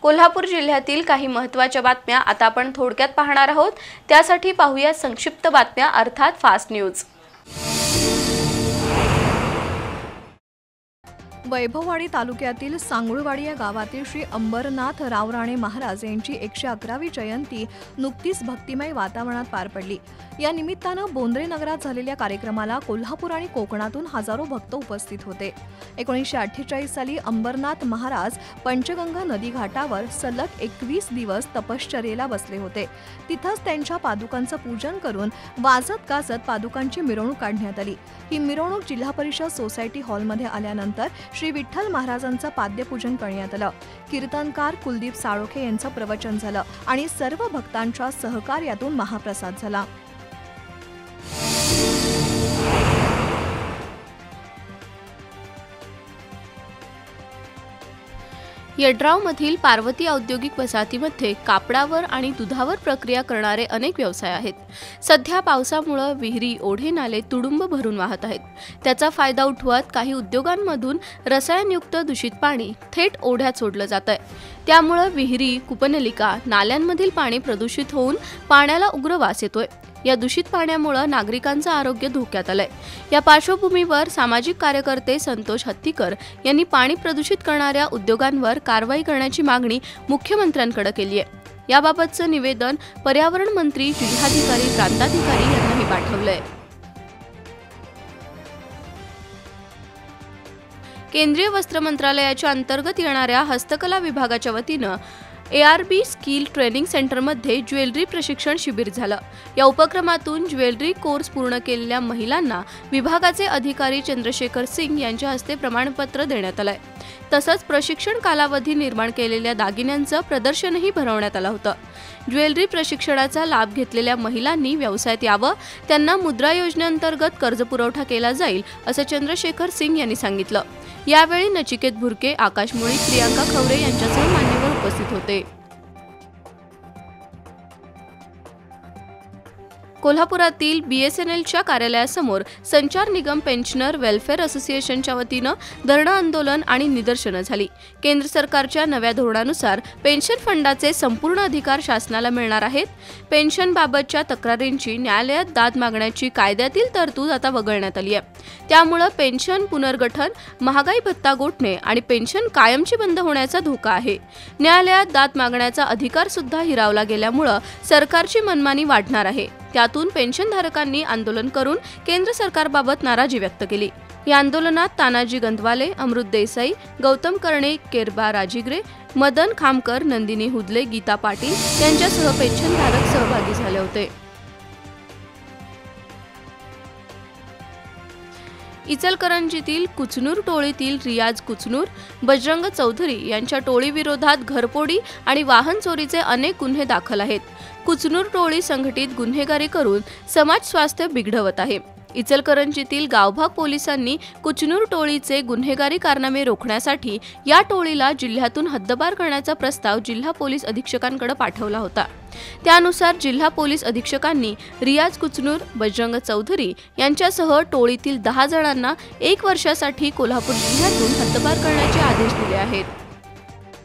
कोल्हापूर जिल्ह्यातील काही महत्त्वाच्या बातम्या आता आपण थोडक्यात पाहणार आहोत। त्यासाठी पाहूया संक्षिप्त बातम्या अर्थात फास्ट न्यूज। वैभववाडी तालुक्यातील सांगुळवाडी या गावातील श्री अंबरनाथ रावराणे महाराज यांची 111वी जयंती नुकतीच भक्तिमय वातावरणात पार पडली। या निमित्तानं बोंद्रे नगरात झालेल्या कार्यक्रमाला कोल्हापूर आणि कोकणातून हजारो भक्त उपस्थित होते। 1948 साली अंबरनाथ महाराज पंचगंगा नदी घाटावर सलग 21 दिवस तपश्चर्येला बसले होते। तिथंच त्यांच्या पादुकांचं पूजन करून वाजत गाजत पादुकांची मिरवणूक काढण्यात आली। ही मिरवणूक जिल्हा परिषद सोसायटी हॉलमध्ये आल्यानंतर श्री विठ्ठल महाराजांचं पाद्यपूजन करण्यात आलं। कीर्तनकार कुलदीप साळोखे यांचं प्रवचन झालं आणि सर्व भक्तांच्या सहकार्यातून महाप्रसाद झाला। यड्रावमधील पार्वती औद्योगिक वसाहतीमध्ये कापडावर आणि दुधावर प्रक्रिया करणारे अनेक व्यवसाय आहेत। सध्या पावसामुळे विहिरी, ओढे, नाले तुडुंब भरून वाहत आहेत। त्याचा फायदा उठवत काही उद्योगांमधून रसायनयुक्त दूषित पाणी थेट ओढ्यात सोडलं जातंय। त्यामुळे विहिरी, कूपनलिका, नाल्यांमधील पाणी प्रदूषित होऊन पाण्याला उग्र वास येतोय। या दूषित पाण्यामुळे नागरिकांचं आरोग्य धोक्यात आलंय। या पार्श्वभूमीवर सामाजिक कार्यकर्ते संतोष हत्तीकर यांनी पाणी प्रदूषित करणाऱ्या उद्योगांवर कारवाई करण्याची मागणी मुख्यमंत्र्यांकडे केली आहे। याबाबतचं निवेदन पर्यावरण मंत्री, जिल्हाधिकारी, प्रांताधिकारी यांनाही पाठवलंय। केंद्रीय वस्त्र मंत्रालयाच्या अंतर्गत येणाऱ्या हस्तकला विभागाच्या वतीनं ARB स्किल ट्रेनिंग सेंटरमध्ये ज्वेलरी प्रशिक्षण शिबिर झालं। या उपक्रमातून ज्वेलरी कोर्स पूर्ण केलेल्या महिलांना विभागाचे अधिकारी चंद्रशेखर सिंग यांच्या हस्ते प्रमाणपत्र देण्यात आलंय। तसंच प्रशिक्षण कालावधी निर्माण केलेल्या दागिन्यांचं प्रदर्शनही भरवण्यात आलं होतं। ज्वेलरी प्रशिक्षणाचा लाभ घेतलेल्या महिलांनी व्यवसायात यावं, त्यांना मुद्रा योजनेअंतर्गत कर्ज पुरवठा केला जाईल असं चंद्रशेखर सिंग यांनी सांगितलं। यावेळी नचिकेत भुरके, आकाश मुळी, प्रियांका खवरे यांच्यासह मान्यवर उपस्थित होते। कोल्हापुरातील BSNLच्या कार्यालयासमोर संचार निगम पेन्शनर वेलफेअर असोसिएशनच्या वतीनं धरणं आंदोलन आणि निदर्शनं झाली। केंद्र सरकारच्या नव्या धोरणानुसार पेन्शन फंडाचे संपूर्ण अधिकार शासनाला मिळणार आहेत। पेन्शनबाबतच्या तक्रारींची न्यायालयात दाद मागण्याची कायद्यातील तरतूद आता वगळण्यात आली आहे। त्यामुळे पेन्शन पुनर्गठन, महागाई भत्ता गोठणे आणि पेन्शन कायमची बंद होण्याचा धोका आहे। न्यायालयात दाद मागण्याचा अधिकार सुद्धा हिरावला गेल्यामुळे सरकारची मनमानी वाढणार आहे। त्यातून पेन्शनधारकांनी आंदोलन करून केंद्र सरकारबाबत नाराजी व्यक्त केली। या आंदोलनात तानाजी गंधवाले, अमृत देसाई, गौतम कर्णे, केरबा राजिग्रे, मदन खामकर, नंदिनी हुदले, गीता पाटील यांच्यासह पेन्शनधारक सहभागी झाले होते। इचलकरंजीतील कुचनूर टोळीतील रियाज कुचनूर, बजरंग चौधरी यांच्या टोळीविरोधात घरफोडी आणि वाहन चोरीचे अनेक गुन्हे दाखल आहेत। कुचनूर टोळी संघटित गुन्हेगारी करून समाज स्वास्थ्य बिघडवत आहे। इचलकरंजीतील गावभाग पोलिसांनी कुचनूर टोळीचे गुन्हेगारी कारनामे रोखण्यासाठी या टोळीला जिल्ह्यातून हद्दपार करण्याचा प्रस्ताव जिल्हा पोलीस अधीक्षकांकडे पाठवला होता। त्यानुसार जिल्हा पोलीस अधीक्षकांनी रियाज कुचनूर, बजरंग चौधरी यांच्यासह टोळीतील 10 जणांना 1 वर्षासाठी कोल्हापूर जिल्ह्यातून हद्दपार करण्याचे आदेश दिले आहेत।